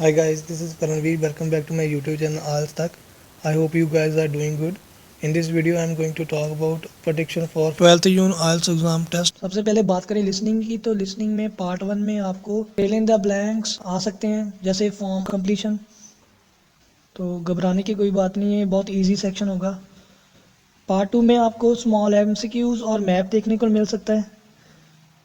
Hi guys, this is Karanveer. Welcome back to my YouTube channel Alstak. I hope you guys are doing good. In this video, I am going to talk about prediction for 12th June IELTS exam test. सबसे पहले बात करें listening की, तो listening में part 1 में आपको fill in the blanks आ सकते हैं, जैसे फॉर्म कंप्लीशन। तो घबराने की कोई बात नहीं है, बहुत इजी सेक्शन होगा। पार्ट 2 में आपको स्मॉल एमसीक्यूज और मैप देखने को मिल सकता है,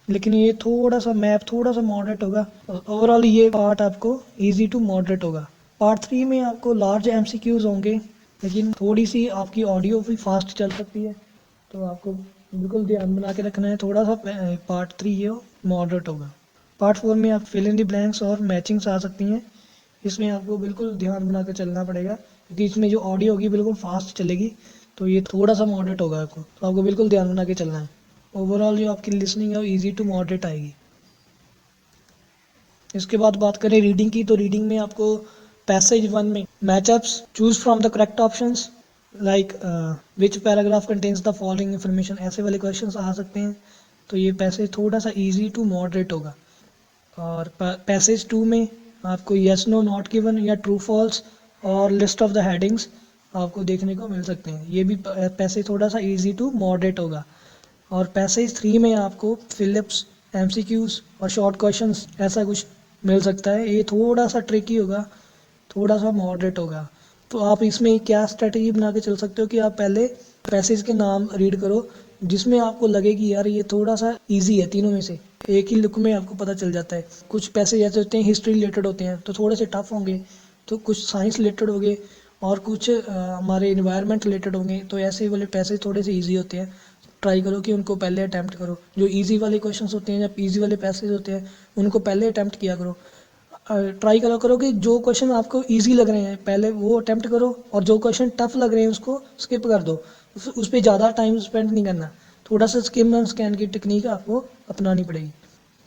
लेकिन ये थोड़ा सा मैप थोड़ा सा मॉडरेट होगा। ओवरऑल ये पार्ट आपको इजी टू मॉडरेट होगा। पार्ट 3 में आपको लार्ज एमसीक्यूज होंगे, लेकिन थोड़ी सी आपकी ऑडियो भी फास्ट चल सकती है, तो आपको बिल्कुल ध्यान बना के रखना है। थोड़ा सा पार्ट 3 ये मॉडरेट होगा। पार्ट 4 में आप फिल इन द ब्लैंक्स और मैचिंग्स आ सकती हैं। इसमें आपको बिल्कुल ध्यान बना कर चलना पड़ेगा, क्योंकि इसमें जो ऑडियो होगी बिल्कुल फास्ट चलेगी, तो ये थोड़ा सा मॉडरेट होगा आपको, तो आपको बिल्कुल ध्यान बना के चलना है। ओवरऑल जो आपकी लिसनिंग है वो ईजी टू मॉडरेट आएगी। इसके बाद बात करें रीडिंग की, तो रीडिंग में आपको पैसेज 1 में matchups, choose from the correct options, like which paragraph contains the following information, ऐसे वाले क्वेश्चंस आ सकते हैं। तो ये पैसेज थोड़ा सा ईजी टू मॉडरेट होगा। और पैसेज 2 में आपको येस नो नॉट गिवन या ट्रू फॉल्स और लिस्ट ऑफ द हेडिंग्स आपको देखने को मिल सकते हैं। ये भी पैसेज थोड़ा सा ईजी टू मॉडरेट होगा। और पैसेज 3 में आपको फिलिप्स, एमसीक्यूज और शॉर्ट क्वेश्चंस ऐसा कुछ मिल सकता है। ये थोड़ा सा ट्रिकी होगा, थोड़ा सा मॉडरेट होगा। तो आप इसमें क्या स्ट्रेटजी बना के चल सकते हो कि आप पहले पैसेज के नाम रीड करो, जिसमें आपको लगे कि यार ये थोड़ा सा इजी है, तीनों में से एक ही लुक में आपको पता चल जाता है। कुछ पैसेज ऐसे होते हैं हिस्ट्री रिलेटेड होते हैं, तो थोड़े से टफ होंगे, तो कुछ साइंस रिलेटेड होंगे, और कुछ हमारे इन्वायरमेंट रिलेटेड होंगे। तो ऐसे वाले पैसेज थोड़े से ईजी होते हैं, ट्राई करो कि उनको पहले अटैम्प्ट करो। जो इजी वाले क्वेश्चंस होते हैं या इजी वाले पैसेज होते हैं उनको पहले अटैम्प्ट किया करो। ट्राई करो कि जो क्वेश्चन आपको इजी लग रहे हैं पहले वो अटैम्प्ट करो, और जो क्वेश्चन टफ लग रहे हैं उसको स्किप कर दो। उस पर ज़्यादा टाइम स्पेंड नहीं करना, थोड़ा सा स्किम एंड स्कैन की टेक्निक आपको अपनानी पड़ेगी।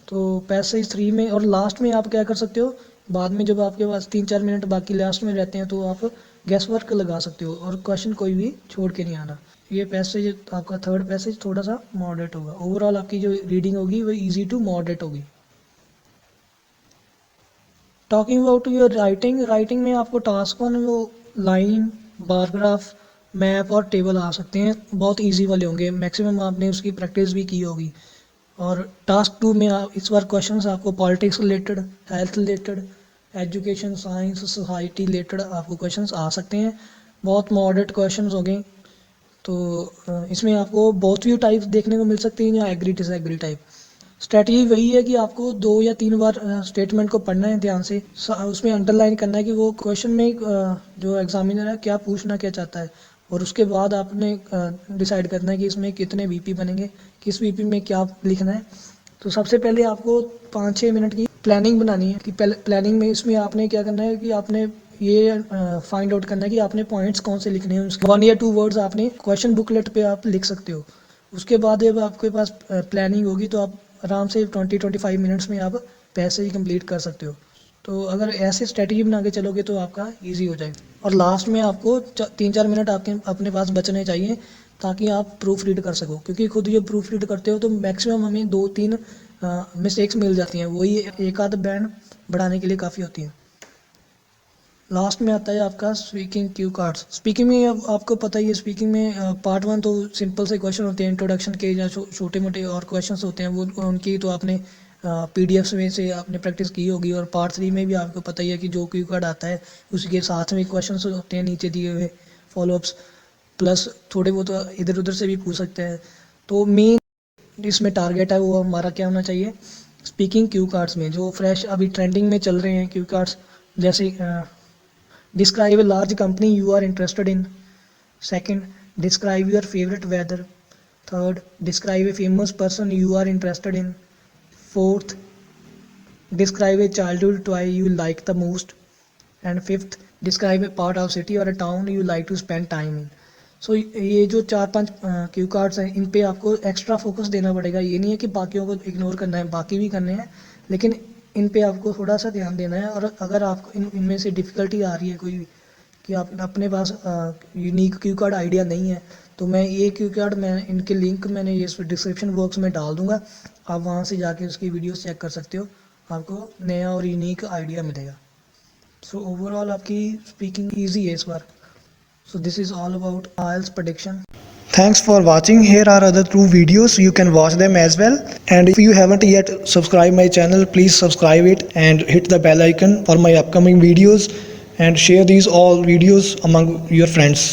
तो पैसेज 3 में और लास्ट में आप क्या कर सकते हो, बाद में जब आपके पास 3-4 मिनट बाकी लास्ट में रहते हैं, तो आप गैस वर्क लगा सकते हो और क्वेश्चन कोई भी छोड़ के नहीं आना। ये पैसेज आपका थर्ड पैसेज थोड़ा सा मॉडरेट होगा। ओवरऑल आपकी जो रीडिंग होगी वो इजी टू मॉडरेट होगी। Talking about your writing, writing में आपको टास्क 1 वो लाइन, बारग्राफ, मैप और टेबल आ सकते हैं, बहुत इजी वाले होंगे, मैक्सिमम आपने उसकी प्रैक्टिस भी की होगी। और टास्क 2 में आप इस बार क्वेश्चंस आपको politics related, health related, education, science, society related आपको क्वेश्चंस आ सकते हैं, बहुत मॉडरेट क्वेश्चंस होंगे। तो इसमें आपको बोथ व्यू टाइप देखने को मिल सकती हैं या एग्री डिसएग्री टाइप। स्ट्रैटेजी वही है कि आपको 2 या 3 बार स्टेटमेंट को पढ़ना है ध्यान से, उसमें अंडरलाइन करना है कि वो क्वेश्चन में जो एग्जामिनर है क्या पूछना क्या चाहता है, और उसके बाद आपने डिसाइड करना है कि इसमें कितने वीपी बनेंगे, किस वीपी में क्या लिखना है। तो सबसे पहले आपको 5-6 मिनट की प्लानिंग बनानी है कि प्लानिंग में इसमें आपने क्या करना है कि आपने ये फाइंड आउट करना है कि आपने पॉइंट्स कौन से लिखने हैं, उसके 1 या 2 वर्ड्स आपने क्वेश्चन बुकलेट पे आप लिख सकते हो। उसके बाद जब आपके पास प्लानिंग होगी तो आप आराम से 20-25 मिनट्स में आप पैसेज कंप्लीट कर सकते हो। तो अगर ऐसे स्ट्रेटजी बना के चलोगे तो आपका इजी हो जाएगा। और लास्ट में आपको 3-4 मिनट आपके अपने पास बचने चाहिए, ताकि आप प्रूफ रीड कर सको, क्योंकि खुद जब प्रूफ रीड करते हो तो मैक्सिमम हमें 2-3 मिस्टेक्स मिल जाती हैं, वही एक आध बैंड बढ़ाने के लिए काफ़ी होती हैं। लास्ट में आता है आपका स्पीकिंग क्यू कार्ड्स। स्पीकिंग में अब आपको पता ही है, स्पीकिंग में पार्ट 1 तो सिंपल से क्वेश्चन होते हैं इंट्रोडक्शन के, या छोटे मोटे और क्वेश्चंस होते हैं, वो उनकी तो आपने पीडीएफ्स में से आपने प्रैक्टिस की होगी। और पार्ट 3 में भी आपको पता ही है कि जो क्यू कार्ड आता है उसके साथ में क्वेश्चंस होते हैं नीचे दिए हुए, फॉलोअप्स, प्लस थोड़े बहुत तो इधर उधर से भी पूछ सकते हैं। तो मेन इसमें टारगेट है वो हमारा क्या होना चाहिए, स्पीकिंग क्यू कार्ड्स में जो फ्रेश अभी ट्रेंडिंग में चल रहे हैं क्यू कार्ड्स, जैसे describe a large company you are interested in. Second, describe your favorite weather. Third, describe a famous person you are interested in. Fourth, describe a childhood toy you like the most. And fifth, describe a part of city or a town you like to spend time in. सो ये जो 4-5 cue cards हैं, इन पे आपको extra focus देना पड़ेगा। ये नहीं है कि बाकियों को इग्नोर करना है, बाकी भी करने हैं, लेकिन इन पे आपको थोड़ा सा ध्यान देना है। और अगर आपको इनमें से डिफ़िकल्टी आ रही है कोई, कि आप अपने पास यूनिक क्यू कार्ड आइडिया नहीं है, तो मैं ये क्यू कार्ड, मैं इनके लिंक मैंने ये डिस्क्रिप्शन बॉक्स में डाल दूँगा, आप वहाँ से जाके उसकी वीडियोस चेक कर सकते हो, आपको नया और यूनिक आइडिया मिलेगा। सो ओवरऑल आपकी स्पीकिंग ईजी है इस बार. So this is all about IELTS prediction. Thanks for watching. Here are other 2 videos. You can watch them as well. And if you haven't yet subscribed my channel, please subscribe it and hit the bell icon for my upcoming videos and share these all videos among your friends.